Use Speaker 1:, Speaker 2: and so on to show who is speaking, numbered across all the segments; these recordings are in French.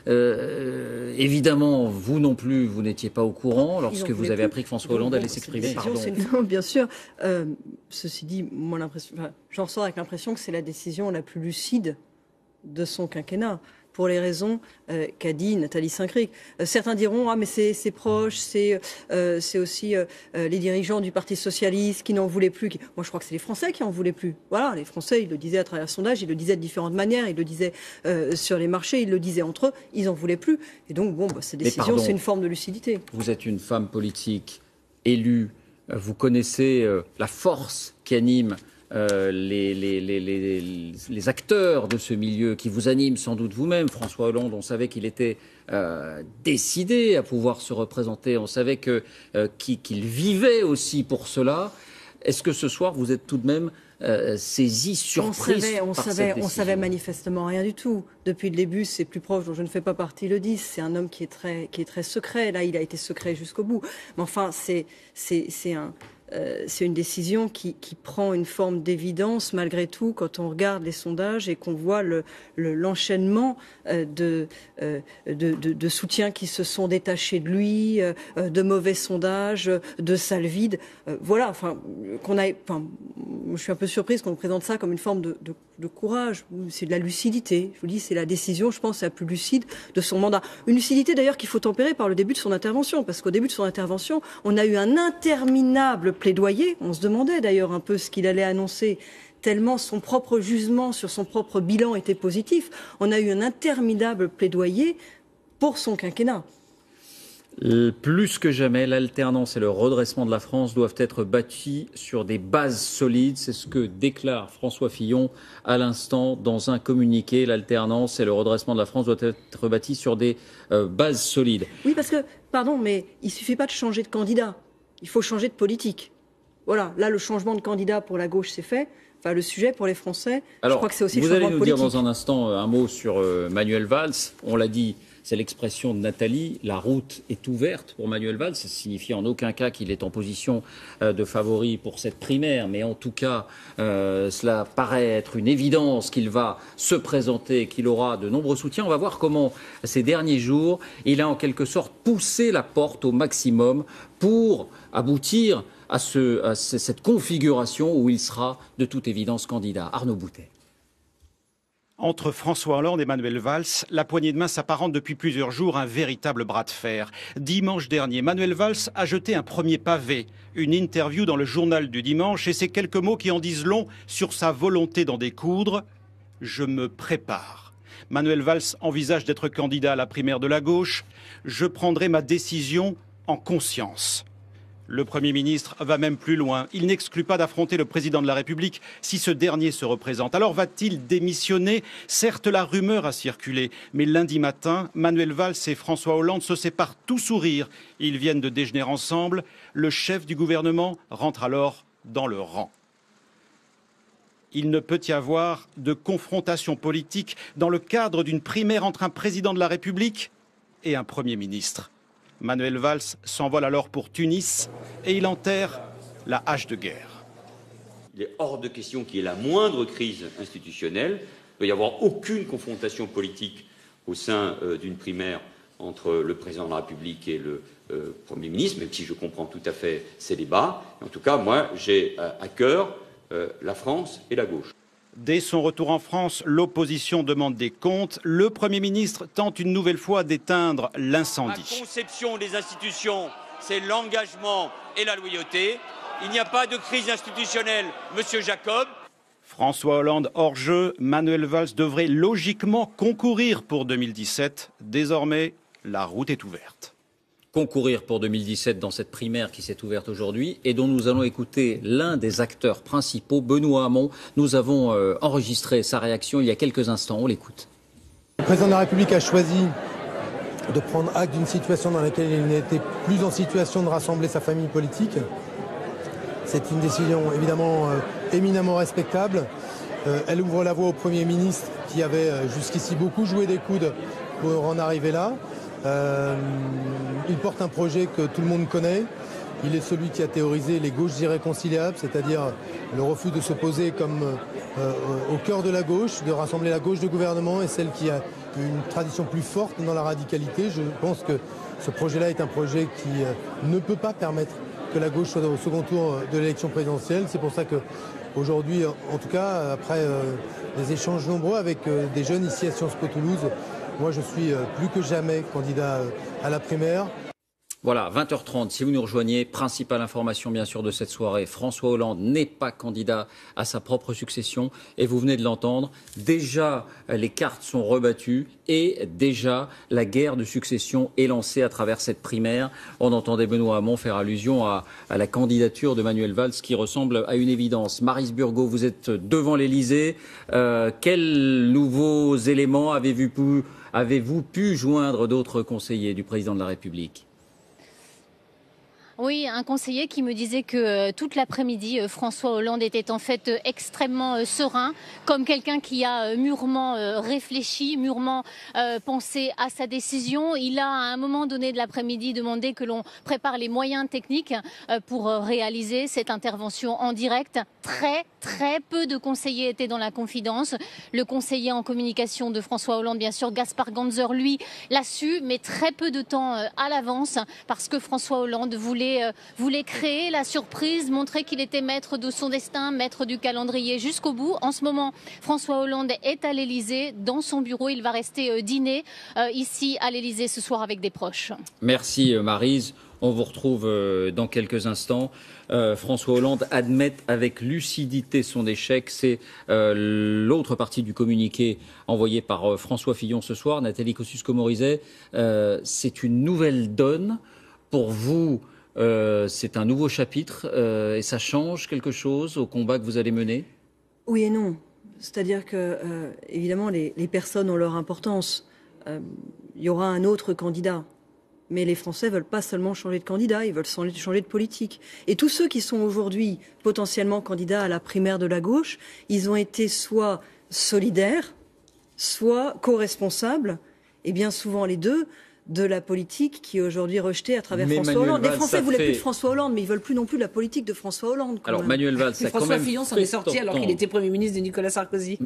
Speaker 1: Évidemment, vous non plus, vous n'étiez pas au courant lorsque vous avez appris que François Hollande allait s'exprimer.
Speaker 2: Non, bien sûr. Ceci dit, j'en ressors avec l'impression que c'est la décision la plus lucide de son quinquennat, pour les raisons qu'a dit Nathalie Saint-Cricq. Certains diront mais c'est proche, c'est aussi les dirigeants du Parti socialiste qui n'en voulaient plus. Moi, je crois que c'est les Français qui en voulaient plus. Voilà, les Français, ils le disaient à travers le sondage, ils le disaient de différentes manières, ils le disaient sur les marchés, ils le disaient entre eux, ils en voulaient plus. Et donc, cette décision, c'est une forme de lucidité.
Speaker 1: Vous êtes une femme politique élue, vous connaissez la force qui anime les acteurs de ce milieu, qui vous animent sans doute vous-même. François Hollande, on savait qu'il était décidé à pouvoir se représenter, on savait qu'il vivait aussi pour cela. Est-ce que ce soir, vous êtes tout de même saisi, surprise par cette décision?
Speaker 2: On savait manifestement rien du tout. Depuis le début, c'est plus proche, dont je ne fais pas partie, le disent. C'est un homme qui est très secret. Là, il a été secret jusqu'au bout. Mais enfin, c'est une décision qui prend une forme d'évidence malgré tout quand on regarde les sondages et qu'on voit l'enchaînement de soutiens qui se sont détachés de lui, de mauvais sondages, de salles vides. Voilà, je suis un peu surprise qu'on présente ça comme une forme de courage. C'est de la lucidité. Je vous dis, c'est la décision, je pense, la plus lucide de son mandat. Une lucidité d'ailleurs qu'il faut tempérer par le début de son intervention, parce qu'au début de son intervention, on a eu un interminable plaidoyer. On se demandait d'ailleurs un peu ce qu'il allait annoncer, tellement son propre jugement sur son propre bilan était positif. On a eu un interminable plaidoyer pour son quinquennat.
Speaker 1: Plus que jamais, l'alternance et le redressement de la France doivent être bâtis sur des bases solides. C'est ce que déclare François Fillon à l'instant dans un communiqué. L'alternance et le redressement de la France doivent être bâtis sur des bases solides.
Speaker 2: Oui, parce que, pardon, mais il ne suffit pas de changer de candidat. Il faut changer de politique. Voilà, là, le changement de candidat pour la gauche, c'est fait. Enfin, le sujet pour les Français, je crois que c'est aussi le changement de politique.
Speaker 1: Vous allez nous dire dans un instant un mot sur Manuel Valls. On l'a dit, c'est l'expression de Nathalie. La route est ouverte pour Manuel Valls. Ça signifie en aucun cas qu'il est en position de favori pour cette primaire. Mais en tout cas, cela paraît être une évidence qu'il va se présenter, qu'il aura de nombreux soutiens. On va voir comment, ces derniers jours, il a en quelque sorte poussé la porte au maximum pour aboutir à cette configuration où il sera de toute évidence candidat. Arnaud Boutet.
Speaker 3: Entre François Hollande et Manuel Valls, la poignée de main s'apparente depuis plusieurs jours à un véritable bras de fer. Dimanche dernier, Manuel Valls a jeté un premier pavé, une interview dans le journal du dimanche, et ces quelques mots qui en disent long sur sa volonté d'en découdre. « Je me prépare ». Manuel Valls envisage d'être candidat à la primaire de la gauche. « Je prendrai ma décision en conscience ». Le Premier ministre va même plus loin. Il n'exclut pas d'affronter le président de la République si ce dernier se représente. Alors va-t-il démissionner? Certes, la rumeur a circulé. Mais lundi matin, Manuel Valls et François Hollande se séparent tout sourire. Ils viennent de déjeuner ensemble. Le chef du gouvernement rentre alors dans le rang. Il ne peut y avoir de confrontation politique dans le cadre d'une primaire entre un président de la République et un Premier ministre. Manuel Valls s'envole alors pour Tunis et il enterre la hache de guerre.
Speaker 4: Il est hors de question qu'il y ait la moindre crise institutionnelle. Il ne doit y avoir aucune confrontation politique au sein d'une primaire entre le président de la République et le Premier ministre, même si je comprends tout à fait ces débats. En tout cas, moi, j'ai à cœur la France et la gauche.
Speaker 3: Dès son retour en France, l'opposition demande des comptes. Le Premier ministre tente une nouvelle fois d'éteindre l'incendie.
Speaker 4: La conception des institutions, c'est l'engagement et la loyauté. Il n'y a pas de crise institutionnelle, Monsieur Jacob.
Speaker 3: François Hollande hors jeu, Manuel Valls devrait logiquement concourir pour 2017. Désormais, la route est ouverte.
Speaker 1: Concourir pour 2017 dans cette primaire qui s'est ouverte aujourd'hui et dont nous allons écouter l'un des acteurs principaux, Benoît Hamon. Nous avons enregistré sa réaction il y a quelques instants. On l'écoute.
Speaker 5: Le président de la République a choisi de prendre acte d'une situation dans laquelle il n'était plus en situation de rassembler sa famille politique. C'est une décision évidemment éminemment respectable. Elle ouvre la voie au Premier ministre qui avait jusqu'ici beaucoup joué des coudes pour en arriver là. Il porte un projet que tout le monde connaît, il est celui qui a théorisé les gauches irréconciliables, c'est-à-dire le refus de s'opposer comme au cœur de la gauche, de rassembler la gauche de gouvernement et celle qui a une tradition plus forte dans la radicalité. Je pense que ce projet-là est un projet qui ne peut pas permettre que la gauche soit au second tour de l'élection présidentielle. C'est pour ça qu'aujourd'hui, en tout cas, après des échanges nombreux avec des jeunes ici à Sciences Po Toulouse, moi je suis plus que jamais candidat à la primaire.
Speaker 1: Voilà, 20h30, si vous nous rejoignez, principale information bien sûr de cette soirée, François Hollande n'est pas candidat à sa propre succession et vous venez de l'entendre, déjà les cartes sont rebattues et déjà la guerre de succession est lancée à travers cette primaire. On entendait Benoît Hamon faire allusion à la candidature de Manuel Valls qui ressemble à une évidence. Maryse Burgot, vous êtes devant l'Elysée, quels nouveaux éléments avez-vous pu joindre d'autres conseillers du président de la République ?
Speaker 6: Oui, un conseiller qui me disait que toute l'après-midi, François Hollande était en fait extrêmement serein, comme quelqu'un qui a mûrement réfléchi, mûrement pensé à sa décision. Il a à un moment donné de l'après-midi demandé que l'on prépare les moyens techniques pour réaliser cette intervention en direct. Très peu de conseillers étaient dans la confidence. Le conseiller en communication de François Hollande, bien sûr, Gaspard Ganzer, lui, l'a su, mais très peu de temps à l'avance, parce que François Hollande voulait créer la surprise, montrer qu'il était maître de son destin, maître du calendrier jusqu'au bout. En ce moment, François Hollande est à l'Elysée, dans son bureau. Il va rester dîner ici à l'Elysée ce soir avec des proches.
Speaker 1: Merci Maryse. On vous retrouve dans quelques instants. François Hollande admet avec lucidité son échec. C'est l'autre partie du communiqué envoyé par François Fillon ce soir. Nathalie Kosciusko-Morizet, c'est une nouvelle donne. Pour vous, c'est un nouveau chapitre et ça change quelque chose au combat que vous allez mener ?
Speaker 2: Oui et non. C'est-à-dire que, évidemment, les personnes ont leur importance. Il y aura un autre candidat. Mais les Français ne veulent pas seulement changer de candidat, ils veulent changer de politique. Et tous ceux qui sont aujourd'hui potentiellement candidats à la primaire de la gauche, ils ont été soit solidaires, soit co-responsables, et bien souvent les deux, de la politique qui est aujourd'hui rejetée à travers François Hollande. Les Français ne voulaient plus de François Hollande, mais ils ne veulent plus non plus de la politique de François Hollande.
Speaker 1: Alors Manuel Valls, ça
Speaker 7: François Fillon s'en est sorti alors qu'il était Premier ministre de Nicolas Sarkozy.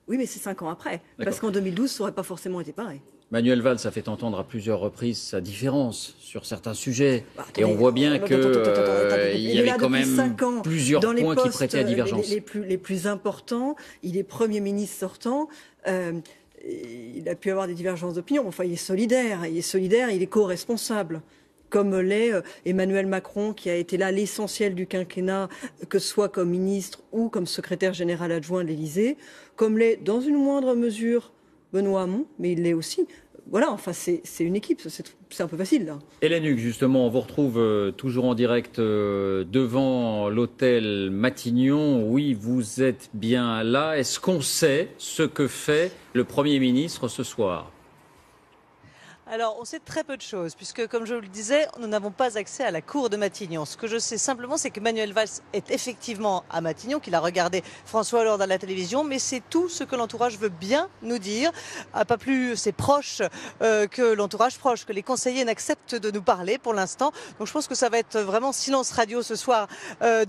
Speaker 2: Oui, mais c'est 5 ans après. Parce qu'en 2012, ça n'aurait pas forcément été pareil.
Speaker 1: Manuel Valls a fait entendre à plusieurs reprises sa différence sur certains sujets. Et on voit bien qu'il y avait quand même plusieurs points qui prêtaient à divergence.
Speaker 2: Les plus importants, il est Premier ministre sortant. Il a pu avoir des divergences d'opinion. Enfin, il est solidaire, il est co-responsable. Comme l'est Emmanuel Macron, qui a été là l'essentiel du quinquennat, que ce soit comme ministre ou comme secrétaire général adjoint de l'Élysée. Comme l'est, dans une moindre mesure, Benoît Hamon, mais il l'est aussi. Voilà, enfin, c'est une équipe, c'est un peu facile, là.
Speaker 1: Hélène Hugues, justement, on vous retrouve toujours en direct devant l'hôtel Matignon. Oui, vous êtes bien là. Est-ce qu'on sait ce que fait le Premier ministre ce soir ?
Speaker 8: Alors, on sait très peu de choses, puisque, comme je vous le disais, nous n'avons pas accès à la cour de Matignon. Ce que je sais simplement, c'est que Manuel Valls est effectivement à Matignon, qu'il a regardé François Hollande à la télévision, mais c'est tout ce que l'entourage veut bien nous dire. Pas plus ses proches que l'entourage proche, que les conseillers n'acceptent de nous parler pour l'instant. Donc, je pense que ça va être vraiment silence radio ce soir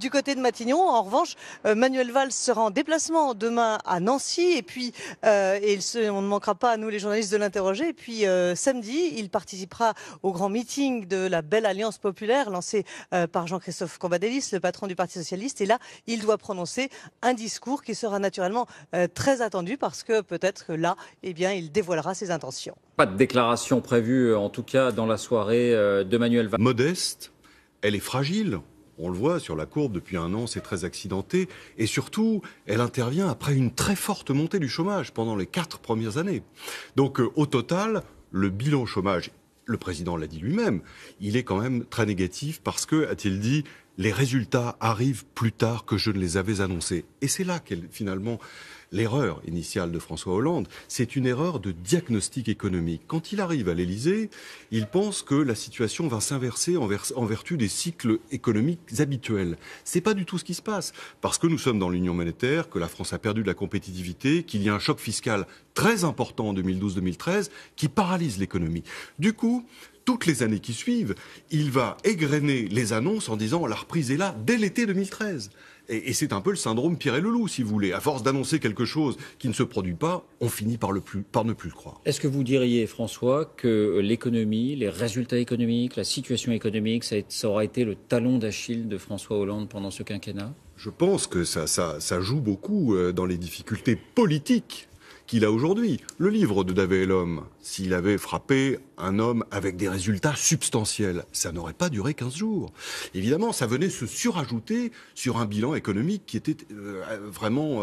Speaker 8: du côté de Matignon. En revanche, Manuel Valls sera en déplacement demain à Nancy, et puis on ne manquera pas, à nous les journalistes, de l'interroger. Et puis samedi, il participera au grand meeting de la Belle Alliance Populaire lancé par Jean-Christophe Cambadélis, le patron du Parti Socialiste. Et là, il doit prononcer un discours qui sera naturellement très attendu parce que peut-être que là, eh bien, il dévoilera ses intentions.
Speaker 1: Pas de déclaration prévue, en tout cas, dans la soirée de Manuel Valls.
Speaker 9: Modeste, elle est fragile. On le voit sur la courbe depuis un an, c'est très accidenté. Et surtout, elle intervient après une très forte montée du chômage pendant les 4 premières années. Donc, au total, le bilan chômage, le président l'a dit lui-même, il est quand même très négatif parce que, a-t-il dit, les résultats arrivent plus tard que je ne les avais annoncés. Et c'est là qu'est finalement l'erreur initiale de François Hollande. C'est une erreur de diagnostic économique. Quand il arrive à l'Élysée, il pense que la situation va s'inverser en vertu des cycles économiques habituels. C'est pas du tout ce qui se passe. Parce que nous sommes dans l'union monétaire, que la France a perdu de la compétitivité, qu'il y a un choc fiscal très important en 2012-2013 qui paralyse l'économie. Du coup, toutes les années qui suivent, il va égrener les annonces en disant la reprise est là dès l'été 2013. Et c'est un peu le syndrome Pierre et le Loup, si vous voulez. À force d'annoncer quelque chose qui ne se produit pas, on finit par ne plus le croire.
Speaker 1: Est-ce que vous diriez, François, que l'économie, les résultats économiques, la situation économique, ça aura été le talon d'Achille de François Hollande pendant ce quinquennat ?
Speaker 9: Je pense que ça joue beaucoup dans les difficultés politiques qu'il a aujourd'hui. Le livre de Davet et l'homme, s'il avait frappé un homme avec des résultats substantiels, ça n'aurait pas duré 15 jours. Évidemment, ça venait se surajouter sur un bilan économique qui était vraiment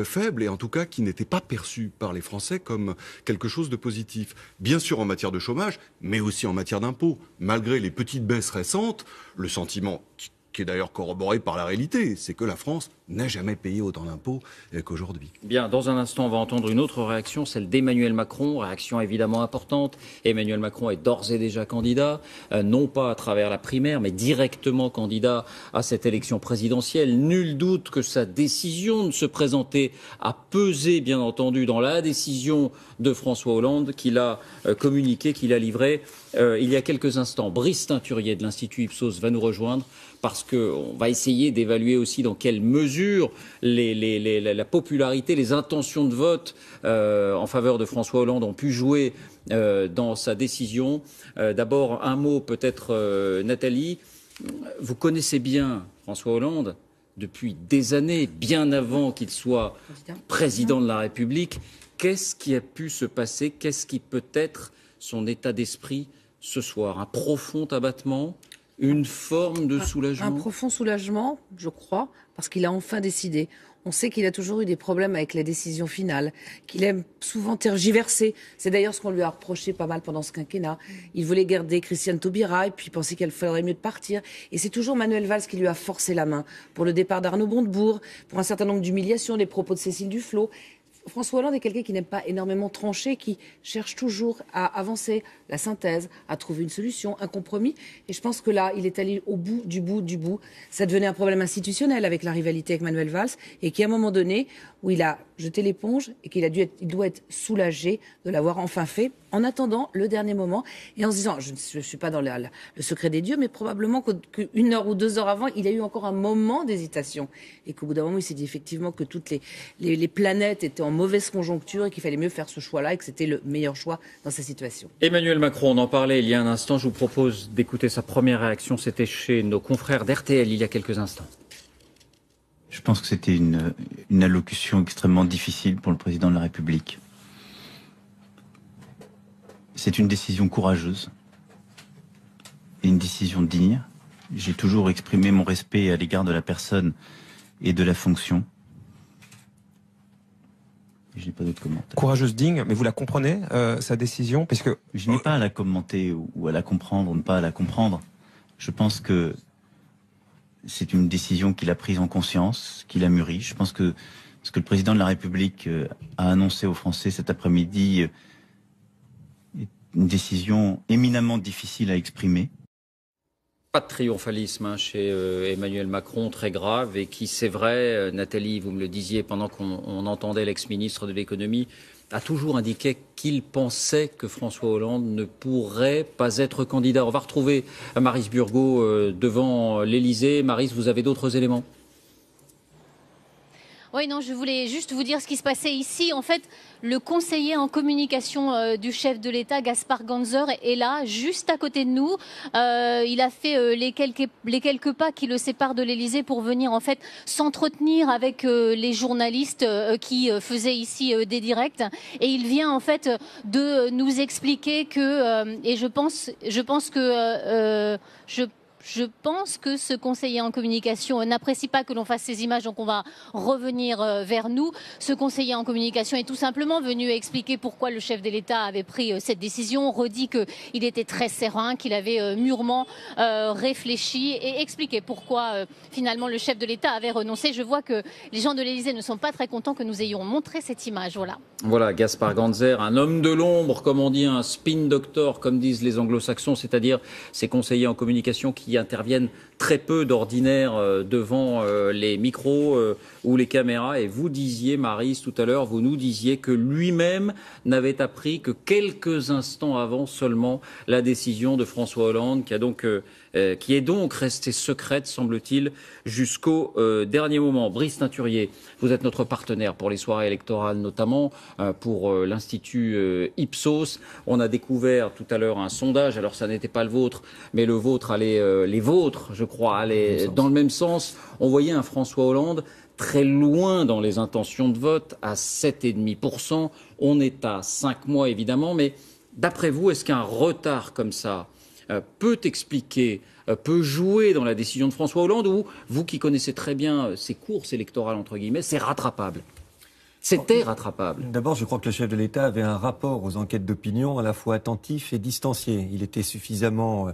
Speaker 9: faible et en tout cas qui n'était pas perçu par les Français comme quelque chose de positif. Bien sûr en matière de chômage, mais aussi en matière d'impôts. Malgré les petites baisses récentes, le sentiment qui est d'ailleurs corroboré par la réalité, c'est que la France n'a jamais payé autant d'impôts qu'aujourd'hui.
Speaker 1: Bien, dans un instant, on va entendre une autre réaction, celle d'Emmanuel Macron, réaction évidemment importante. Emmanuel Macron est d'ores et déjà candidat, non pas à travers la primaire, mais directement candidat à cette élection présidentielle. Nul doute que sa décision de se présenter a pesé, bien entendu, dans la décision de François Hollande qu'il a communiquée, qu'il a livrée il y a quelques instants. Brice Teinturier de l'Institut Ipsos va nous rejoindre parce qu'on va essayer d'évaluer aussi dans quelle mesure la popularité, les intentions de vote en faveur de François Hollande ont pu jouer dans sa décision. D'abord, un mot peut-être, Nathalie. Vous connaissez bien François Hollande depuis des années, bien avant qu'il soit président de la République. Qu'est-ce qui a pu se passer? Qu'est-ce qui peut être son état d'esprit ce soir? Un profond abattement? Une forme de soulagement?
Speaker 7: Un profond soulagement, je crois, parce qu'il a enfin décidé. On sait qu'il a toujours eu des problèmes avec la décision finale, qu'il aime souvent tergiverser. C'est d'ailleurs ce qu'on lui a reproché pas mal pendant ce quinquennat. Il voulait garder Christiane Taubira et puis pensait qu'il faudrait mieux de partir. Et c'est toujours Manuel Valls qui lui a forcé la main pour le départ d'Arnaud Montebourg, pour un certain nombre d'humiliations, les propos de Cécile Duflot. François Hollande est quelqu'un qui n'aime pas énormément trancher, qui cherche toujours à avancer la synthèse, à trouver une solution, un compromis. Et je pense que là, il est allé au bout du bout du bout. Ça devenait un problème institutionnel avec la rivalité avec Manuel Valls et qu'à un moment donné, où il a jeté l'éponge et il doit être soulagé de l'avoir enfin fait, en attendant le dernier moment et en se disant, je ne suis pas dans le secret des dieux, mais probablement qu'une heure ou 2 heures avant, il a eu encore un moment d'hésitation et qu'au bout d'un moment, il s'est dit effectivement que toutes les planètes étaient en mauvaise conjoncture et qu'il fallait mieux faire ce choix-là et que c'était le meilleur choix dans sa situation.
Speaker 1: Emmanuel Macron, on en parlait il y a un instant. Je vous propose d'écouter sa première réaction. C'était chez nos confrères d'RTL il y a quelques instants.
Speaker 10: Je pense que c'était une allocution extrêmement difficile pour le président de la République. C'est une décision courageuse et une décision digne. J'ai toujours exprimé mon respect à l'égard de la personne et de la fonction. Je n'ai pas d'autres commentaires.
Speaker 11: Courageuse, digne, mais vous la comprenez, sa décision, parce que...
Speaker 10: Je n'ai pas à la commenter ou à la comprendre ou ne pas à la comprendre. Je pense que c'est une décision qu'il a prise en conscience, qu'il a mûrie. Je pense que ce que le président de la République a annoncé aux Français cet après-midi est une décision éminemment difficile à exprimer.
Speaker 1: Pas de triomphalisme chez Emmanuel Macron, très grave, et qui, c'est vrai, Nathalie, vous me le disiez pendant qu'on entendait l'ex-ministre de l'économie, a toujours indiqué qu'il pensait que François Hollande ne pourrait pas être candidat. On va retrouver Maryse Burgot devant l'Élysée. Maryse, vous avez d'autres éléments ?
Speaker 6: Oui, non, je voulais juste vous dire ce qui se passait ici. En fait, le conseiller en communication du chef de l'État, Gaspard Ganzer, est là, juste à côté de nous. Il a fait les quelques pas qui le séparent de l'Élysée pour venir en fait s'entretenir avec les journalistes qui faisaient ici des directs. Et il vient en fait de nous expliquer que, et je pense que ce conseiller en communication n'apprécie pas que l'on fasse ces images, donc on va revenir vers nous. Ce conseiller en communication est tout simplement venu expliquer pourquoi le chef de l'État avait pris cette décision, redit qu'il était très serein, qu'il avait mûrement réfléchi et expliqué pourquoi finalement le chef de l'État avait renoncé. Je vois que les gens de l'Élysée ne sont pas très contents que nous ayons montré cette image.
Speaker 1: Voilà, Gaspard Ganzer, un homme de l'ombre, comme on dit, un spin doctor, comme disent les anglo-saxons, c'est-à-dire ces conseillers en communication qui interviennent très peu d'ordinaire devant les micros ou les caméras. Et vous disiez, Maryse, tout à l'heure, vous nous disiez que lui-même n'avait appris que quelques instants avant seulement la décision de François Hollande, qui est donc restée secrète, semble-t-il, jusqu'au dernier moment. Brice Teinturier, vous êtes notre partenaire pour les soirées électorales, notamment pour l'Institut Ipsos. On a découvert tout à l'heure un sondage, alors ça n'était pas le vôtre, mais le vôtre allait, les vôtres, je crois, allaient dans le même sens. On voyait un François Hollande très loin dans les intentions de vote, à 7,5%. On est à 5 mois, évidemment, mais d'après vous, est-ce qu'un retard comme ça peut expliquer, peut jouer dans la décision de François Hollande, ou vous qui connaissez très bien ces courses électorales, entre guillemets, c'est rattrapable? C'était rattrapable.
Speaker 12: D'abord, je crois que le chef de l'État avait un rapport aux enquêtes d'opinion à la fois attentif et distancié. Il était suffisamment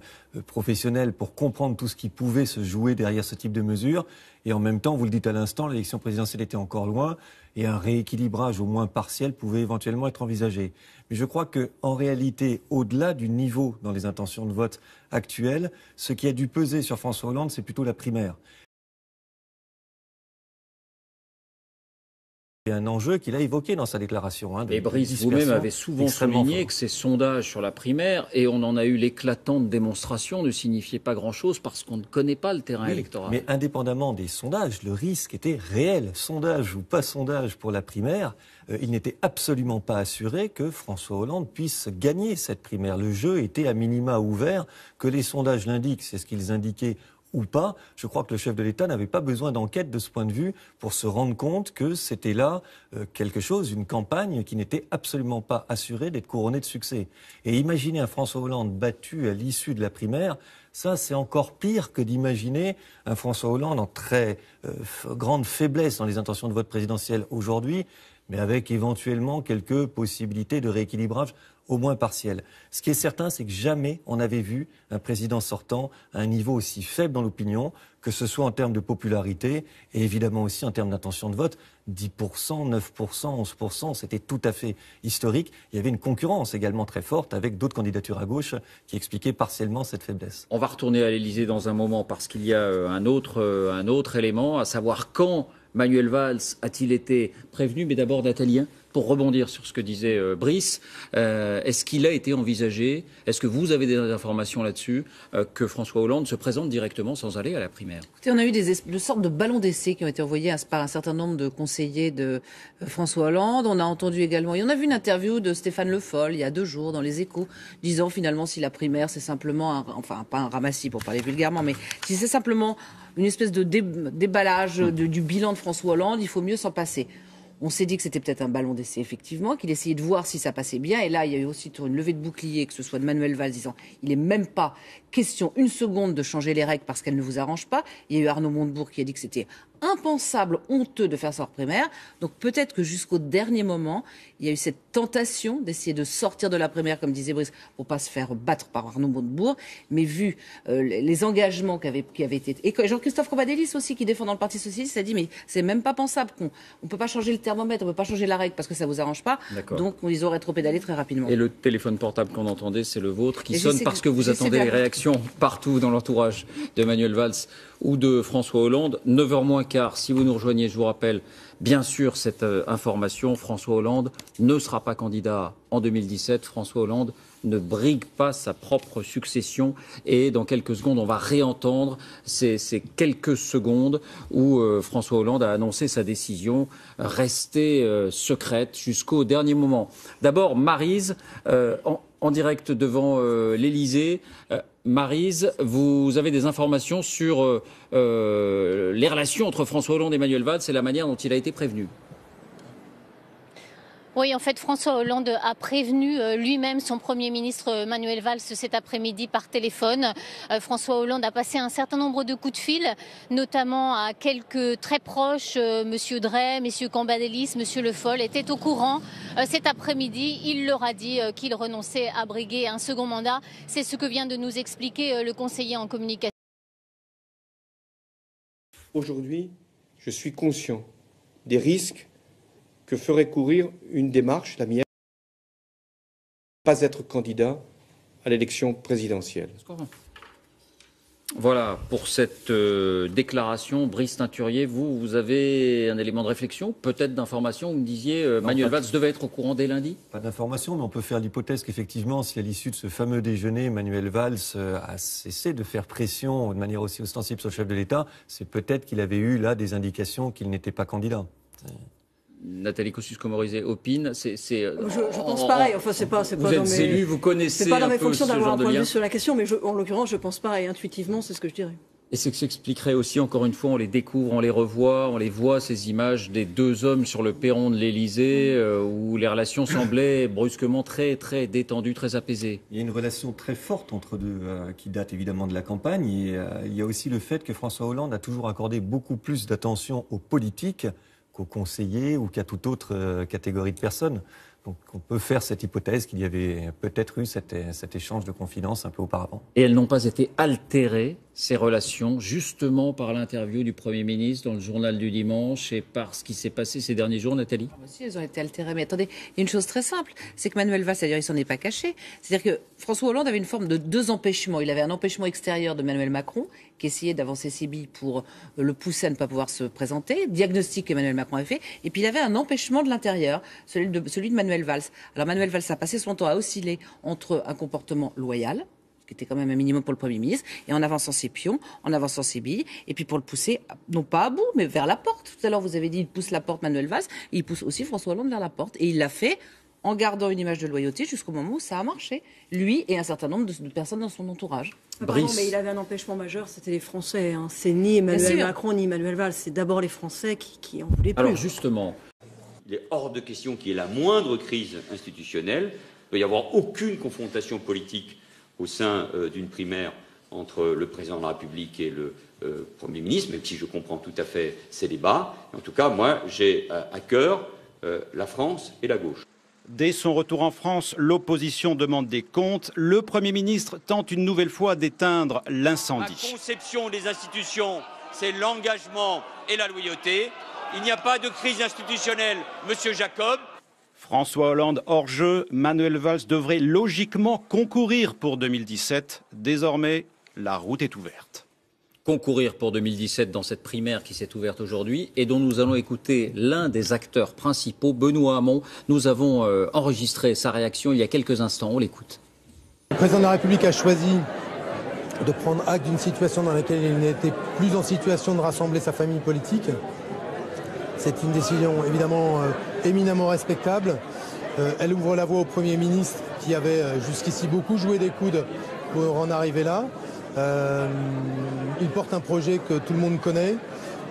Speaker 12: professionnel pour comprendre tout ce qui pouvait se jouer derrière ce type de mesures. Et en même temps, vous le dites à l'instant, l'élection présidentielle était encore loin et un rééquilibrage au moins partiel pouvait éventuellement être envisagé. Mais je crois qu'en réalité, au-delà du niveau dans les intentions de vote actuelles, ce qui a dû peser sur François Hollande, c'est plutôt la primaire. C'est un enjeu qu'il a évoqué dans sa déclaration.
Speaker 1: Et Brice, vous-même avez souvent souligné que ces sondages sur la primaire, et on en a eu l'éclatante démonstration, ne signifiaient pas grand-chose parce qu'on ne connaît pas le terrain électoral.
Speaker 12: Mais indépendamment des sondages, le risque était réel. Sondage ou pas sondage pour la primaire, il n'était absolument pas assuré que François Hollande puisse gagner cette primaire. Le jeu était à minima ouvert, que les sondages l'indiquent, c'est ce qu'ils indiquaient ou pas. Je crois que le chef de l'État n'avait pas besoin d'enquête de ce point de vue pour se rendre compte que c'était là quelque chose, une campagne qui n'était absolument pas assurée d'être couronnée de succès. Et imaginer un François Hollande battu à l'issue de la primaire, ça c'est encore pire que d'imaginer un François Hollande en très grande faiblesse dans les intentions de vote présidentiel aujourd'hui, mais avec éventuellement quelques possibilités de rééquilibrage au moins partiel. Ce qui est certain, c'est que jamais on n'avait vu un président sortant à un niveau aussi faible dans l'opinion, que ce soit en termes de popularité et évidemment aussi en termes d'intention de vote. 10%, 9%, 11%, c'était tout à fait historique. Il y avait une concurrence également très forte avec d'autres candidatures à gauche qui expliquaient partiellement cette faiblesse.
Speaker 1: On va retourner à l'Élysée dans un moment parce qu'il y a un autre élément, à savoir quand Manuel Valls a-t-il été prévenu? Mais d'abord, Nathalie, pour rebondir sur ce que disait Brice, est-ce qu'il a été envisagé, est-ce que vous avez des informations là-dessus, que François Hollande se présente directement sans aller à la primaire?
Speaker 7: Écoutez, on a eu de sortes de ballons d'essai qui ont été envoyés par un certain nombre de conseillers de François Hollande. On a entendu également, et on a vu une interview de Stéphane Le Foll il y a 2 jours dans Les Échos, disant finalement si la primaire c'est simplement, enfin pas un ramassis pour parler vulgairement, mais si c'est simplement une espèce de déballage du bilan de François Hollande, il faut mieux s'en passer. On s'est dit que c'était peut-être un ballon d'essai, effectivement, qu'il essayait de voir si ça passait bien. Et là, il y a eu aussi une levée de bouclier, que ce soit de Manuel Valls, disant il n'est même pas question une seconde de changer les règles parce qu'elles ne vous arrangent pas. Il y a eu Arnaud Montebourg qui a dit que c'était impensable, honteux de faire ça hors primaire. Donc peut-être que jusqu'au dernier moment, il y a eu cette tentation d'essayer de sortir de la primaire, comme disait Brice, pour pas se faire battre par Arnaud Montebourg. Mais vu les engagements qui avaient été... Et Jean-Christophe Cambadélis aussi, qui défend dans le Parti Socialiste, a dit mais c'est même pas pensable qu'on ne peut pas changer le thermomètre, on ne peut pas changer la règle parce que ça vous arrange pas. Donc ils auraient rétropédalé très rapidement.
Speaker 1: Et le téléphone portable qu'on entendait, c'est le vôtre qui sonne parce que vous attendez les réactions partout dans l'entourage de Manuel Valls ou de François Hollande. 9h moins quart, si vous nous rejoignez, je vous rappelle bien sûr cette information. François Hollande ne sera pas candidat en 2017. François Hollande ne brigue pas sa propre succession. Et dans quelques secondes, on va réentendre ces quelques secondes où François Hollande a annoncé sa décision restée secrète jusqu'au dernier moment. D'abord, Maryse, en direct devant l'Élysée. Maryse, vous avez des informations sur les relations entre François Hollande et Manuel Valls et la manière dont il a été prévenu?
Speaker 6: Oui, en fait, François Hollande a prévenu lui-même son Premier ministre Manuel Valls cet après-midi par téléphone. François Hollande a passé un certain nombre de coups de fil, notamment à quelques très proches. Monsieur Drey, Messieurs Cambadélis, Monsieur Le Foll étaient au courant. Cet après-midi, il leur a dit qu'il renonçait à briguer un second mandat. C'est ce que vient de nous expliquer le conseiller en communication.
Speaker 13: Aujourd'hui, je suis conscient des risques que ferait courir une démarche, la mienne, pas être candidat à l'élection présidentielle.
Speaker 1: Voilà, pour cette déclaration, Brice Teinturier, vous avez un élément de réflexion, peut-être d'information. Vous me disiez, Manuel Valls devait être au courant dès lundi?
Speaker 12: Pas d'information, mais on peut faire l'hypothèse qu'effectivement, si à l'issue de ce fameux déjeuner, Manuel Valls a cessé de faire pression de manière aussi ostensible sur le chef de l'État, c'est peut-être qu'il avait eu là des indications qu'il n'était pas candidat.
Speaker 1: Nathalie Kosciusko-Morizet opine.
Speaker 2: Je pense pareil. Enfin, c'est pas
Speaker 1: vous
Speaker 2: dans
Speaker 1: êtes
Speaker 2: mes...
Speaker 1: élu, vous connaissez
Speaker 2: c'est pas dans
Speaker 1: un
Speaker 2: mes
Speaker 1: peu
Speaker 2: fonctions
Speaker 1: ce
Speaker 2: d'avoir
Speaker 1: genre
Speaker 2: un
Speaker 1: de
Speaker 2: point de
Speaker 1: lien.
Speaker 2: vue sur la question, mais en l'occurrence, je pense pareil. Intuitivement, c'est ce que je dirais.
Speaker 1: Et c'est que s'expliquerait aussi, encore une fois, on les découvre, on les revoit, on les voit, ces images des deux hommes sur le perron de l'Élysée, où les relations semblaient brusquement très, très détendues, très apaisées.
Speaker 12: Il y a une relation très forte entre deux, qui date évidemment de la campagne. Et, il y a aussi le fait que François Hollande a toujours accordé beaucoup plus d'attention aux politiques qu'aux conseillers ou qu'à toute autre catégorie de personnes. Donc on peut faire cette hypothèse qu'il y avait peut-être eu cet échange de confidences un peu auparavant.
Speaker 1: Et elles n'ont pas été altérées, ces relations, justement par l'interview du Premier ministre dans le journal du dimanche et par ce qui s'est passé ces derniers jours, Nathalie?
Speaker 7: Si, elles ont été altérées. Mais attendez, il y a une chose très simple, c'est que Manuel Valls, d'ailleurs, il s'en est pas caché. C'est-à-dire que François Hollande avait une forme de deux empêchements. Il avait un empêchement extérieur de Emmanuel Macron, qui essayait d'avancer ses billes pour le pousser à ne pas pouvoir se présenter, diagnostic qu'Emmanuel Macron avait fait, et puis il avait un empêchement de l'intérieur, celui de Manuel Valls. Alors Manuel Valls a passé son temps à osciller entre un comportement loyal, qui était quand même un minimum pour le Premier ministre, et en avançant ses pions, en avançant ses billes, et puis pour le pousser, non pas à bout, mais vers la porte. Tout à l'heure, vous avez dit, il pousse la porte Manuel Valls, et il pousse aussi François Hollande vers la porte. Et il l'a fait en gardant une image de loyauté jusqu'au moment où ça a marché. Lui et un certain nombre de personnes dans son entourage.
Speaker 2: Pardon, mais il avait un empêchement majeur, c'était les Français. Hein. C'est ni Emmanuel Macron, ni Manuel Valls, c'est d'abord les Français qui en voulaient plus.
Speaker 1: Alors justement...
Speaker 4: Il est hors de question qu'il y ait la moindre crise institutionnelle. Il ne peut y avoir aucune confrontation politique au sein d'une primaire entre le président de la République et le Premier ministre, même si je comprends tout à fait ces débats. En tout cas, moi, j'ai à cœur la France et la gauche.
Speaker 3: Dès son retour en France, l'opposition demande des comptes. Le Premier ministre tente une nouvelle fois d'éteindre l'incendie.
Speaker 4: Ma conception des institutions, c'est l'engagement et la loyauté. Il n'y a pas de crise institutionnelle, Monsieur Jacob.
Speaker 3: François Hollande hors jeu, Manuel Valls devrait logiquement concourir pour 2017. Désormais, la route est ouverte.
Speaker 1: Concourir pour 2017 dans cette primaire qui s'est ouverte aujourd'hui et dont nous allons écouter l'un des acteurs principaux, Benoît Hamon. Nous avons enregistré sa réaction il y a quelques instants. On l'écoute.
Speaker 5: Le président de la République a choisi de prendre acte d'une situation dans laquelle il n'était plus en situation de rassembler sa famille politique. C'est une décision évidemment éminemment respectable. Elle ouvre la voie au Premier ministre qui avait jusqu'ici beaucoup joué des coudes pour en arriver là. Il porte un projet que tout le monde connaît.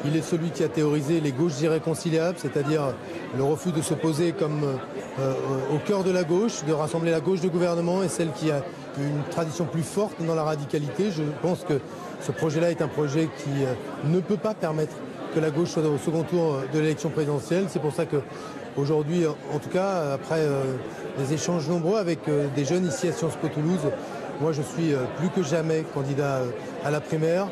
Speaker 5: Il est celui qui a théorisé les gauches irréconciliables, c'est-à-dire le refus de s'opposer comme au cœur de la gauche, de rassembler la gauche de gouvernement et celle qui a une tradition plus forte dans la radicalité. Je pense que ce projet-là est un projet qui ne peut pas permettre que la gauche soit au second tour de l'élection présidentielle. C'est pour ça qu'aujourd'hui, en tout cas, après des échanges nombreux avec des jeunes ici à Sciences Po Toulouse, moi je suis plus que jamais candidat à la primaire.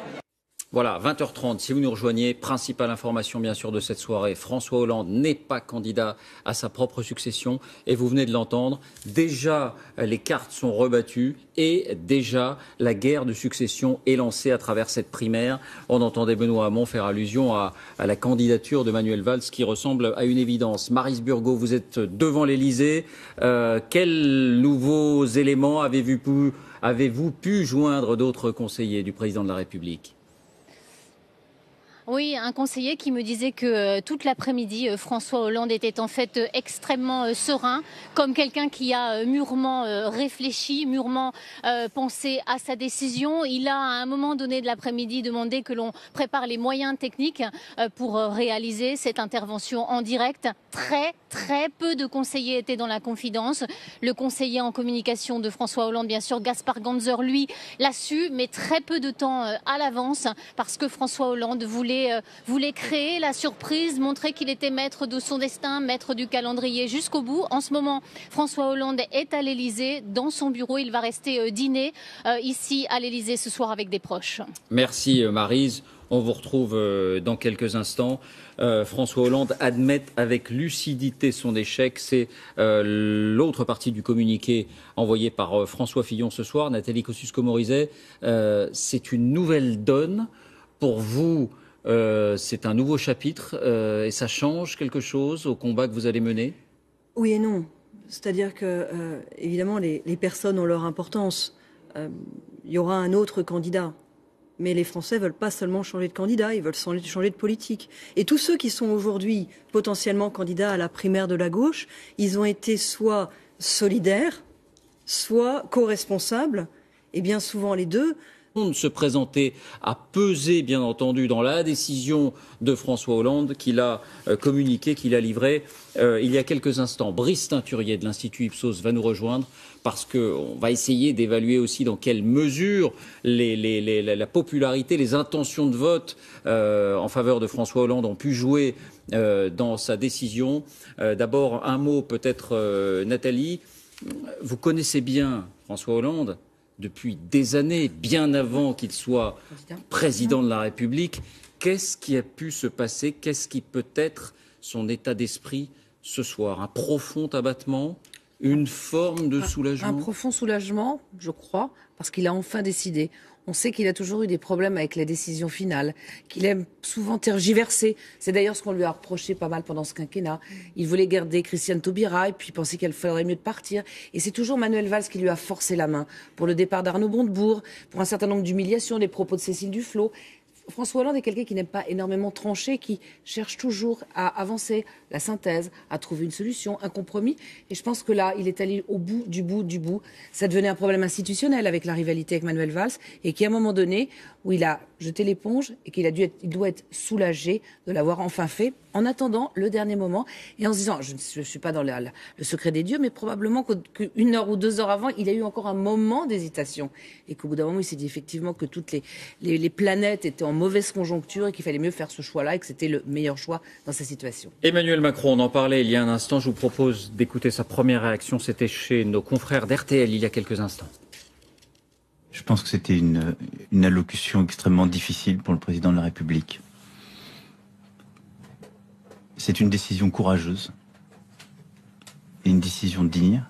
Speaker 1: Voilà, 20h30, si vous nous rejoignez, principale information bien sûr de cette soirée, François Hollande n'est pas candidat à sa propre succession et vous venez de l'entendre, déjà les cartes sont rebattues et déjà la guerre de succession est lancée à travers cette primaire. On entendait Benoît Hamon faire allusion à la candidature de Manuel Valls qui ressemble à une évidence. Maryse Burgot, vous êtes devant l'Élysée, quels nouveaux éléments avez-vous pu joindre d'autres conseillers du président de la République ?
Speaker 6: Oui, un conseiller qui me disait que toute l'après-midi, François Hollande était en fait extrêmement serein, comme quelqu'un qui a mûrement réfléchi, mûrement pensé à sa décision. Il a à un moment donné de l'après-midi demandé que l'on prépare les moyens techniques pour réaliser cette intervention en direct. Très peu de conseillers étaient dans la confidence. Le conseiller en communication de François Hollande, bien sûr, Gaspard Ganzer, lui, l'a su, mais très peu de temps à l'avance, parce que François Hollande voulait voulait créer la surprise, montrer qu'il était maître de son destin, maître du calendrier jusqu'au bout. En ce moment, François Hollande est à l'Élysée, dans son bureau. Il va rester dîner ici à l'Élysée ce soir avec des proches.
Speaker 1: Merci Maryse. On vous retrouve dans quelques instants. François Hollande admet avec lucidité son échec. C'est l'autre partie du communiqué envoyé par François Fillon ce soir. Nathalie Kosciusko-Morizet, c'est une nouvelle donne. Pour vous, c'est un nouveau chapitre et ça change quelque chose au combat que vous allez mener?
Speaker 2: Oui et non. C'est-à-dire que, évidemment, les personnes ont leur importance. Il y aura un autre candidat. Mais les Français veulent pas seulement changer de candidat, ils veulent changer de politique. Et tous ceux qui sont aujourd'hui potentiellement candidats à la primaire de la gauche, ils ont été soit solidaires, soit co-responsables, et bien souvent les deux.
Speaker 1: Se présenter à peser, bien entendu, dans la décision de François Hollande qu'il a communiquée, qu'il a livrée il y a quelques instants. Brice Teinturier de l'Institut Ipsos va nous rejoindre parce qu'on va essayer d'évaluer aussi dans quelle mesure la popularité, les intentions de vote en faveur de François Hollande ont pu jouer dans sa décision. D'abord, un mot peut-être, Nathalie. Vous connaissez bien François Hollande depuis des années, bien avant qu'il soit président de la République. Qu'est-ce qui a pu se passer? Qu'est-ce qui peut être son état d'esprit ce soir? Un profond abattement? Une forme de soulagement?
Speaker 7: Un profond soulagement, je crois, parce qu'il a enfin décidé. On sait qu'il a toujours eu des problèmes avec la décision finale, qu'il aime souvent tergiverser. C'est d'ailleurs ce qu'on lui a reproché pas mal pendant ce quinquennat. Il voulait garder Christiane Taubira et puis pensait qu'il faudrait mieux de partir. Et c'est toujours Manuel Valls qui lui a forcé la main pour le départ d'Arnaud Montebourg, pour un certain nombre d'humiliations, les propos de Cécile Duflot. François Hollande est quelqu'un qui n'aime pas énormément trancher, qui cherche toujours à avancer la synthèse, à trouver une solution, un compromis. Et je pense que là, il est allé au bout du bout du bout. Ça devenait un problème institutionnel avec la rivalité avec Manuel Valls et qu'à un moment donné, où il a jeté l'éponge et qu'il doit être soulagé de l'avoir enfin fait, en attendant le dernier moment et en se disant, je ne suis pas dans le secret des dieux, mais probablement qu'une heure ou 2 heures avant, il a eu encore un moment d'hésitation et qu'au bout d'un moment, il s'est dit effectivement que toutes les planètes étaient en mauvaise conjoncture et qu'il fallait mieux faire ce choix-là et que c'était le meilleur choix dans sa situation.
Speaker 1: Emmanuel Macron, on en parlait il y a un instant. Je vous propose d'écouter sa première réaction. C'était chez nos confrères d'RTL il y a quelques instants.
Speaker 10: Je pense que c'était une allocution extrêmement difficile pour le président de la République. C'est une décision courageuse et une décision digne.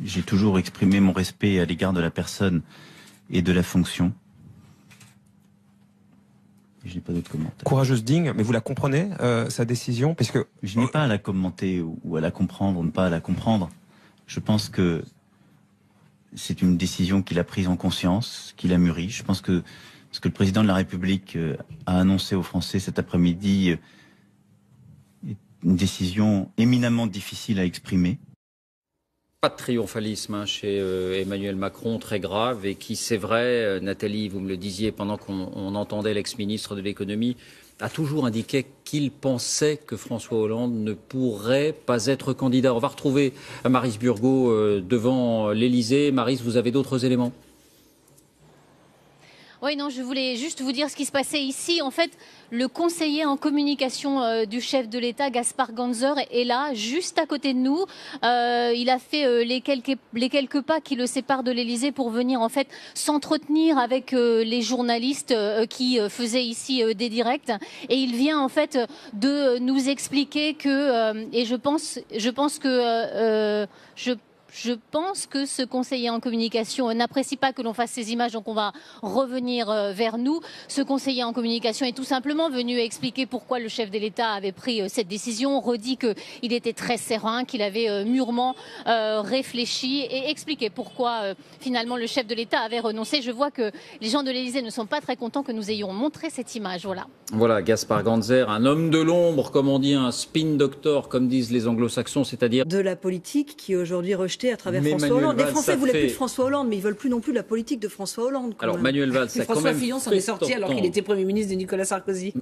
Speaker 10: J'ai toujours exprimé mon respect à l'égard de la personne et de la fonction. Je n'ai pas d'autres commentaires.
Speaker 11: Courageuse, digne, mais vous la comprenez, sa décision, parce que
Speaker 10: je n'ai pas à la commenter ou à la comprendre ou ne pas à la comprendre. Je pense que c'est une décision qu'il a prise en conscience, qu'il a mûrie. Je pense que ce que le président de la République a annoncé aux Français cet après-midi est une décision éminemment difficile à exprimer.
Speaker 1: Pas de triomphalisme chez Emmanuel Macron, très grave, et qui, c'est vrai, Nathalie, vous me le disiez pendant qu'on entendait l'ex-ministre de l'économie, a toujours indiqué qu'il pensait que François Hollande ne pourrait pas être candidat. On va retrouver Maryse Burgot devant l'Élysée. Maryse, vous avez d'autres éléments?
Speaker 6: Oui, non, je voulais juste vous dire ce qui se passait ici. En fait, le conseiller en communication du chef de l'État, Gaspard Ganzer, est là, juste à côté de nous. Il a fait les quelques pas qui le séparent de l'Élysée pour venir en fait s'entretenir avec les journalistes qui faisaient ici des directs. Et il vient en fait de nous expliquer que, et je pense que ce conseiller en communication n'apprécie pas que l'on fasse ces images, donc on va revenir vers nous. Ce conseiller en communication est tout simplement venu expliquer pourquoi le chef de l'État avait pris cette décision, redit qu'il était très serein, qu'il avait mûrement réfléchi et expliqué pourquoi finalement le chef de l'État avait renoncé. Je vois que les gens de l'Élysée ne sont pas très contents que nous ayons montré cette image.
Speaker 1: Voilà, Gaspard Ganzer, un homme de l'ombre, comme on dit, un spin doctor, comme disent les anglo-saxons, c'est-à-dire
Speaker 2: de la politique qui est aujourd'hui rejetée à travers François Hollande. Les Français voulaient plus de François Hollande, mais ils veulent plus non plus de la politique de François Hollande.
Speaker 1: Alors Manuel Valls, ça
Speaker 7: François Fillon s'en est sorti alors qu'il était Premier ministre de Nicolas Sarkozy.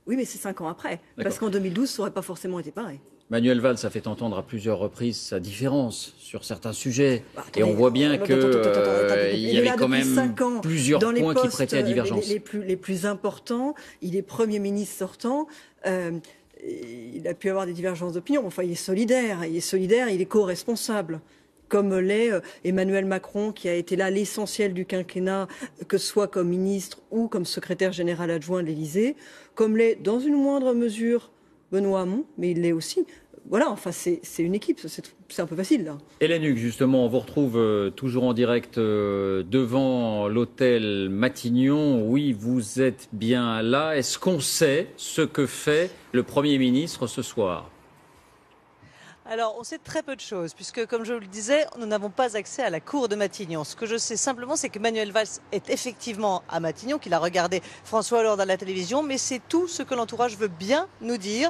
Speaker 2: Oui, mais c'est 5 ans après. Parce qu'en 2012, ça n'aurait pas forcément été pareil.
Speaker 1: Manuel Valls a fait entendre à plusieurs reprises sa différence sur certains sujets.
Speaker 2: Attendez,
Speaker 1: et on voit bien qu'il
Speaker 2: attendez.
Speaker 1: y avait quand même plusieurs
Speaker 2: dans
Speaker 1: points
Speaker 2: les
Speaker 1: qui prêtaient à divergence.
Speaker 2: Les plus importants, il est Premier ministre sortant. Il a pu avoir des divergences d'opinion. Enfin, il est solidaire, il est co-responsable. Comme l'est Emmanuel Macron, qui a été là l'essentiel du quinquennat, que ce soit comme ministre ou comme secrétaire général adjoint de l'Élysée, comme l'est dans une moindre mesure Benoît Hamon, mais il l'est aussi. Voilà, enfin c'est une équipe, c'est un peu facile là.
Speaker 1: Hélène Hugues, justement, on vous retrouve toujours en direct devant l'hôtel Matignon. Oui, vous êtes bien là. Est-ce qu'on sait ce que fait le Premier ministre ce soir ?
Speaker 8: Alors, on sait très peu de choses, puisque, comme je vous le disais, nous n'avons pas accès à la cour de Matignon. Ce que je sais simplement, c'est que Manuel Valls est effectivement à Matignon, qu'il a regardé François Hollande à la télévision, mais c'est tout ce que l'entourage veut bien nous dire.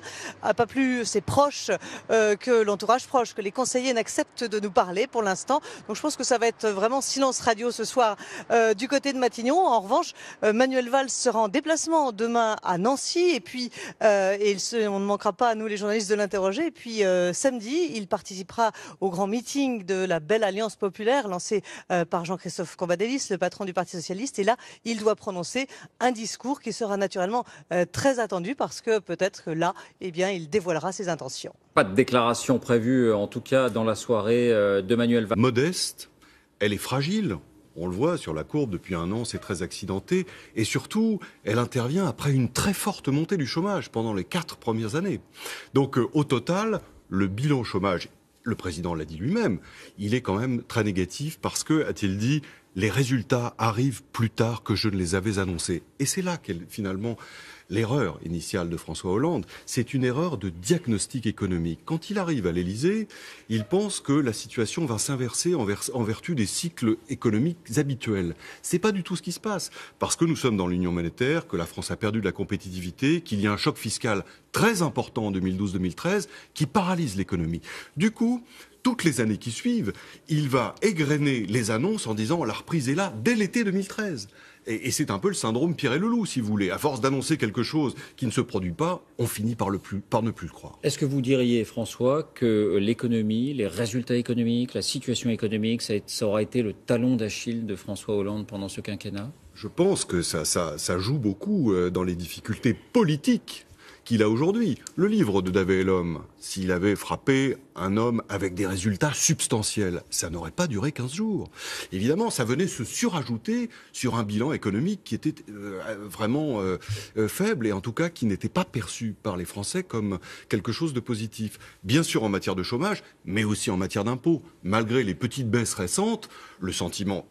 Speaker 8: Pas plus ses proches que l'entourage proche, que les conseillers n'acceptent de nous parler pour l'instant. Donc je pense que ça va être vraiment silence radio ce soir du côté de Matignon. En revanche, Manuel Valls sera en déplacement demain à Nancy, et puis on ne manquera pas, à nous les journalistes, de l'interroger. Et puis samedi, il participera au grand meeting de la Belle Alliance Populaire lancé par Jean-Christophe Cambadélis, le patron du Parti Socialiste. Et là, il doit prononcer un discours qui sera naturellement très attendu, parce que peut-être que là, eh bien, il dévoilera ses intentions.
Speaker 1: Pas de déclaration prévue, en tout cas, dans la soirée de Manuel Valls.
Speaker 9: Modeste, elle est fragile. On le voit sur la courbe depuis un an, c'est très accidenté. Et surtout, elle intervient après une très forte montée du chômage pendant les 4 premières années. Donc, au total, le bilan chômage, le président l'a dit lui-même, il est quand même très négatif parce que, a-t-il dit, les résultats arrivent plus tard que je ne les avais annoncés. Et c'est là qu'est finalement l'erreur initiale de François Hollande. C'est une erreur de diagnostic économique. Quand il arrive à l'Élysée, il pense que la situation va s'inverser en vertu des cycles économiques habituels. C'est pas du tout ce qui se passe. Parce que nous sommes dans l'union monétaire, que la France a perdu de la compétitivité, qu'il y a un choc fiscal très important en 2012-2013 qui paralyse l'économie. Du coup, toutes les années qui suivent, il va égrener les annonces en disant la reprise est là dès l'été 2013. Et c'est un peu le syndrome Pierre et le Loup, si vous voulez. À force d'annoncer quelque chose qui ne se produit pas, on finit par ne plus le croire.
Speaker 1: Est-ce que vous diriez, François, que l'économie, les résultats économiques, la situation économique, ça aura été le talon d'Achille de François Hollande pendant ce quinquennat ?
Speaker 9: Je pense que ça joue beaucoup dans les difficultés politiques qu'il a aujourd'hui. Le livre de Davet et l'homme, s'il avait frappé un homme avec des résultats substantiels, ça n'aurait pas duré 15 jours. Évidemment, ça venait se surajouter sur un bilan économique qui était vraiment faible et en tout cas qui n'était pas perçu par les Français comme quelque chose de positif. Bien sûr en matière de chômage, mais aussi en matière d'impôts. Malgré les petites baisses récentes, le sentiment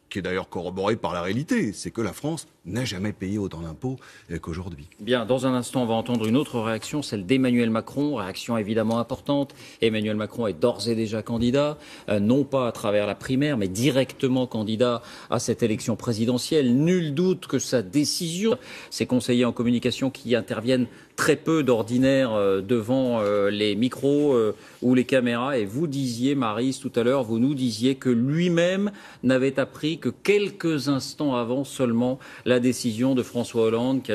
Speaker 9: qui est d'ailleurs corroboré par la réalité, c'est que la France n'a jamais payé autant d'impôts qu'aujourd'hui.
Speaker 1: Bien, dans un instant, on va entendre une autre réaction, celle d'Emmanuel Macron, réaction évidemment importante. Emmanuel Macron est d'ores et déjà candidat, non pas à travers la primaire, mais directement candidat à cette élection présidentielle. Nul doute que sa décision, ses conseillers en communication qui interviennent très peu d'ordinaire devant les micros ou les caméras. Et vous disiez, Maryse, tout à l'heure, vous nous disiez que lui-même n'avait appris que quelques instants avant seulement la décision de François Hollande, qui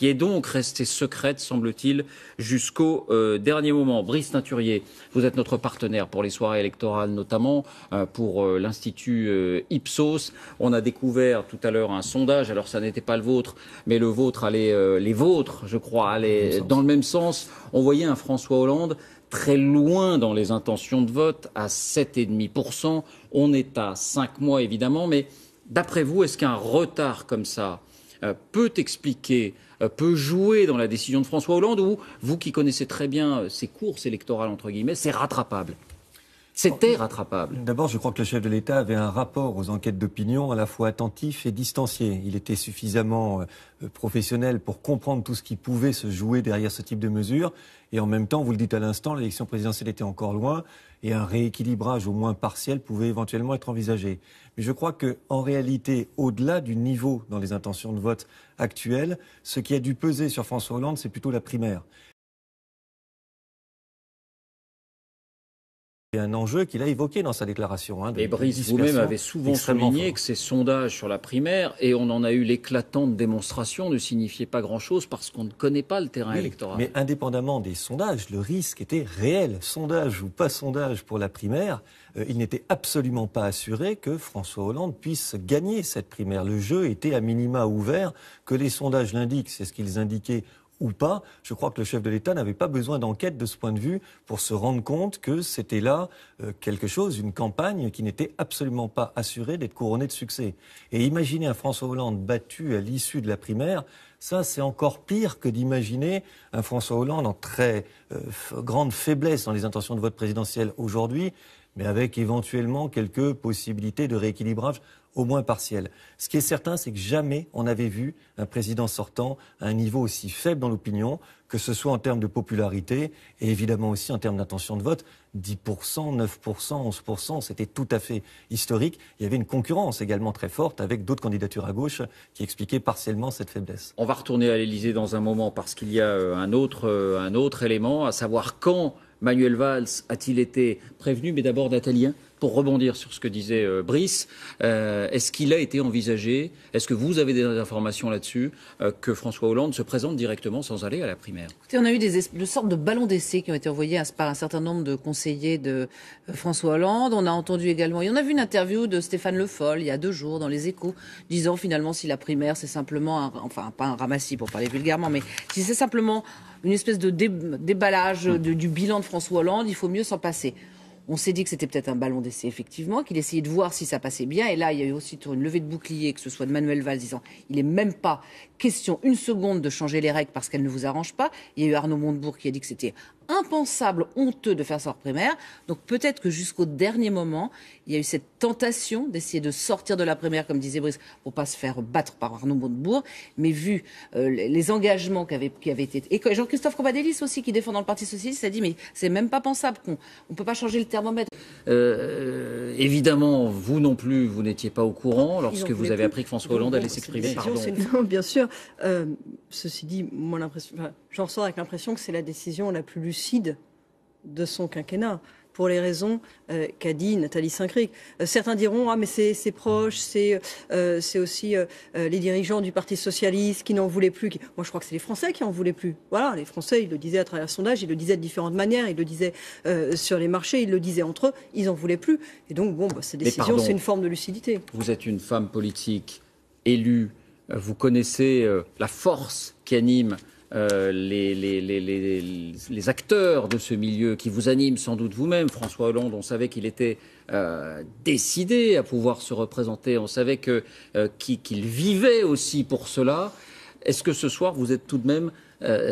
Speaker 1: est donc restée secrète, semble-t-il, jusqu'au dernier moment. Brice Teinturier, vous êtes notre partenaire pour les soirées électorales, notamment pour l'Institut Ipsos. On a découvert tout à l'heure un sondage, alors ça n'était pas le vôtre, mais le vôtre allait, les vôtres, je crois, allaient dans le même sens. On voyait un François Hollande très loin dans les intentions de vote, à 7,5%. On est à 5 mois, évidemment, mais d'après vous, est-ce qu'un retard comme ça peut expliquer, peut jouer dans la décision de François Hollande, ou vous qui connaissez très bien ces courses électorales, entre guillemets, c'est rattrapable ? C'était rattrapable.
Speaker 12: D'abord, je crois que le chef de l'État avait un rapport aux enquêtes d'opinion à la fois attentif et distancié. Il était suffisamment professionnel pour comprendre tout ce qui pouvait se jouer derrière ce type de mesures. Et en même temps, vous le dites à l'instant, l'élection présidentielle était encore loin et un rééquilibrage au moins partiel pouvait éventuellement être envisagé. Mais je crois qu'en réalité, au-delà du niveau dans les intentions de vote actuelles, ce qui a dû peser sur François Hollande, c'est plutôt la primaire. Un enjeu qu'il a évoqué dans sa déclaration.
Speaker 1: Mais Brice, vous-même avez souvent souligné que ces sondages sur la primaire, et on en a eu l'éclatante démonstration, ne signifiaient pas grand-chose parce qu'on ne connaît pas le terrain électoral.
Speaker 12: Mais indépendamment des sondages, le risque était réel. Sondage ou pas sondage pour la primaire, il n'était absolument pas assuré que François Hollande puisse gagner cette primaire. Le jeu était à minima ouvert, que les sondages l'indiquent, c'est ce qu'ils indiquaient ou pas. Je crois que le chef de l'État n'avait pas besoin d'enquête de ce point de vue pour se rendre compte que c'était là quelque chose, une campagne qui n'était absolument pas assurée d'être couronnée de succès. Et imaginer un François Hollande battu à l'issue de la primaire, ça c'est encore pire que d'imaginer un François Hollande en très grande faiblesse dans les intentions de vote présidentiel aujourd'hui, mais avec éventuellement quelques possibilités de rééquilibrage au moins partiel. Ce qui est certain, c'est que jamais on n'avait vu un président sortant à un niveau aussi faible dans l'opinion, que ce soit en termes de popularité et évidemment aussi en termes d'intention de vote. 10%, 9%, 11%, c'était tout à fait historique. Il y avait une concurrence également très forte avec d'autres candidatures à gauche qui expliquaient partiellement cette faiblesse.
Speaker 1: On va retourner à l'Élysée dans un moment parce qu'il y a un autre élément, à savoir quand Manuel Valls a-t-il été prévenu, mais d'abord Nathalie, pour rebondir sur ce que disait Brice, est-ce qu'il a été envisagé, est-ce que vous avez des informations là-dessus, que François Hollande se présente directement sans aller à la primaire?
Speaker 7: Écoutez, on a eu de sortes de ballons d'essai qui ont été envoyés par un certain nombre de conseillers de François Hollande. On a entendu également, et on a vu une interview de Stéphane Le Foll il y a 2 jours dans Les Échos, disant finalement si la primaire c'est simplement, enfin pas un ramassis pour parler vulgairement, mais si c'est simplement une espèce de déballage du bilan de François Hollande, il faut mieux s'en passer. On s'est dit que c'était peut-être un ballon d'essai, effectivement, qu'il essayait de voir si ça passait bien. Et là, il y a eu aussi une levée de bouclier, que ce soit de Manuel Valls, disant il n'est même pas question une seconde de changer les règles parce qu'elles ne vous arrangent pas. Il y a eu Arnaud Montebourg qui a dit que c'était impensable, honteux de faire ça hors primaire. Donc peut-être que jusqu'au dernier moment, il y a eu cette tentation d'essayer de sortir de la primaire, comme disait Brice, pour pas se faire battre par Arnaud Montebourg. Mais vu les engagements qui avaient été... Et Jean-Christophe Cambadélis aussi, qui défend dans le Parti Socialiste, a dit mais c'est même pas pensable qu'on ne peut pas changer le thermomètre.
Speaker 1: Évidemment, vous non plus, vous n'étiez pas au courant lorsque vous avez appris que François Hollande allait s'exprimer.
Speaker 2: Non, bien sûr. Ceci dit, moi, j'en ressors avec l'impression que c'est la décision la plus lucide de son quinquennat, pour les raisons qu'a dit Nathalie Saint-Cric. Certains diront ah mais c'est proche, c'est aussi les dirigeants du Parti socialiste qui n'en voulaient plus. Moi je crois que c'est les Français qui en voulaient plus. Voilà, les Français ils le disaient à travers le sondage, ils le disaient de différentes manières, ils le disaient sur les marchés, ils le disaient entre eux, ils en voulaient plus. Et donc bon, cette décision c'est une forme de lucidité.
Speaker 1: Vous êtes une femme politique élue, vous connaissez la force qui anime les acteurs de ce milieu, qui vous animent sans doute vous-même. François Hollande, on savait qu'il était décidé à pouvoir se représenter, on savait qu'il vivait aussi pour cela. Est-ce que ce soir, vous êtes tout de même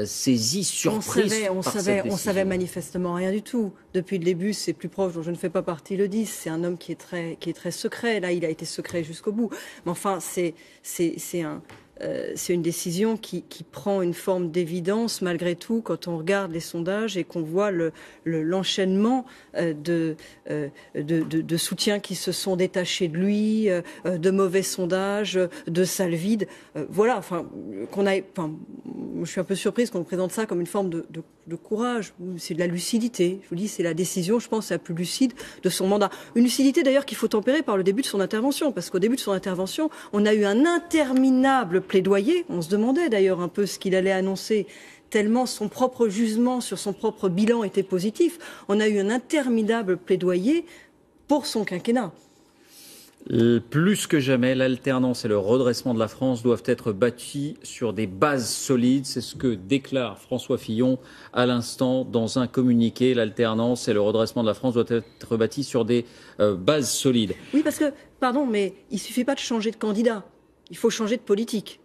Speaker 1: saisi, surprise
Speaker 2: on savait manifestement rien du tout. Depuis le début, c'est plus proche, dont je ne fais pas partie, le disent. C'est un homme qui est très secret. Là, il a été secret jusqu'au bout. Mais enfin, c'est une décision qui prend une forme d'évidence malgré tout quand on regarde les sondages et qu'on voit l'enchaînement de soutiens qui se sont détachés de lui, de mauvais sondages, de salles vides. Voilà, enfin, je suis un peu surprise qu'on présente ça comme une forme de courage. C'est de la lucidité. Je vous dis, c'est la décision, je pense, la plus lucide de son mandat. Une lucidité d'ailleurs qu'il faut tempérer par le début de son intervention, parce qu'au début de son intervention, on a eu un interminable plaidoyer. On se demandait d'ailleurs un peu ce qu'il allait annoncer, tellement son propre jugement sur son propre bilan était positif. On a eu un interminable plaidoyer pour son quinquennat.
Speaker 1: Plus que jamais, l'alternance et le redressement de la France doivent être bâtis sur des bases solides. C'est ce que déclare François Fillon à l'instant dans un communiqué. L'alternance et le redressement de la France doivent être bâtis sur des bases solides.
Speaker 2: Oui, parce que, pardon, mais il ne suffit pas de changer de candidat. Il faut changer de politique.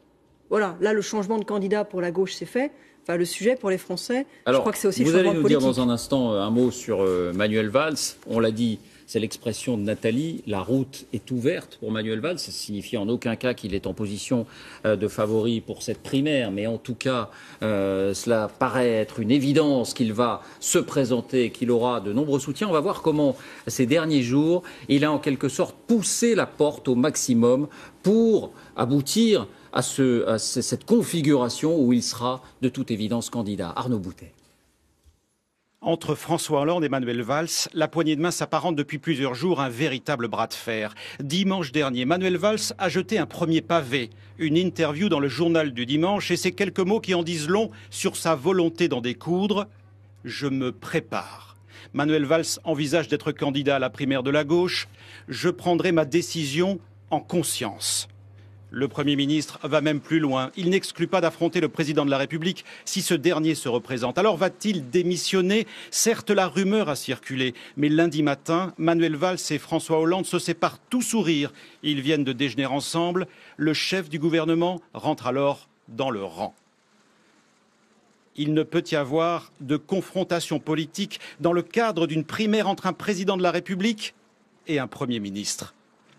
Speaker 2: Voilà, là, le changement de candidat pour la gauche, c'est fait. Enfin, le sujet pour les Français, je crois que c'est aussi le changement de politique.
Speaker 1: Vous allez nous dire dans un instant un mot sur Manuel Valls. On l'a dit, c'est l'expression de Nathalie, la route est ouverte pour Manuel Valls. Ça signifie en aucun cas qu'il est en position de favori pour cette primaire, mais en tout cas, cela paraît être une évidence qu'il va se présenter, qu'il aura de nombreux soutiens. On va voir comment, ces derniers jours, il a en quelque sorte poussé la porte au maximum pour aboutir à cette configuration où il sera de toute évidence candidat. Arnaud Boutet.
Speaker 3: Entre François Hollande et Manuel Valls, la poignée de main s'apparente depuis plusieurs jours à un véritable bras de fer. Dimanche dernier, Manuel Valls a jeté un premier pavé, une interview dans le journal du dimanche et ces quelques mots qui en disent long sur sa volonté d'en découdre. « Je me prépare ». Manuel Valls envisage d'être candidat à la primaire de la gauche. « Je prendrai ma décision en conscience ». Le Premier ministre va même plus loin. Il n'exclut pas d'affronter le président de la République si ce dernier se représente. Alors va-t-il démissionner? Certes, la rumeur a circulé, mais lundi matin, Manuel Valls et François Hollande se séparent tout sourire. Ils viennent de déjeuner ensemble. Le chef du gouvernement rentre alors dans le rang. Il ne peut y avoir de confrontation politique dans le cadre d'une primaire entre un président de la République et un Premier ministre.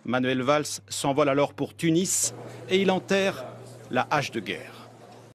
Speaker 3: Manuel Valls s'envole alors pour Tunis et il enterre la hache de guerre.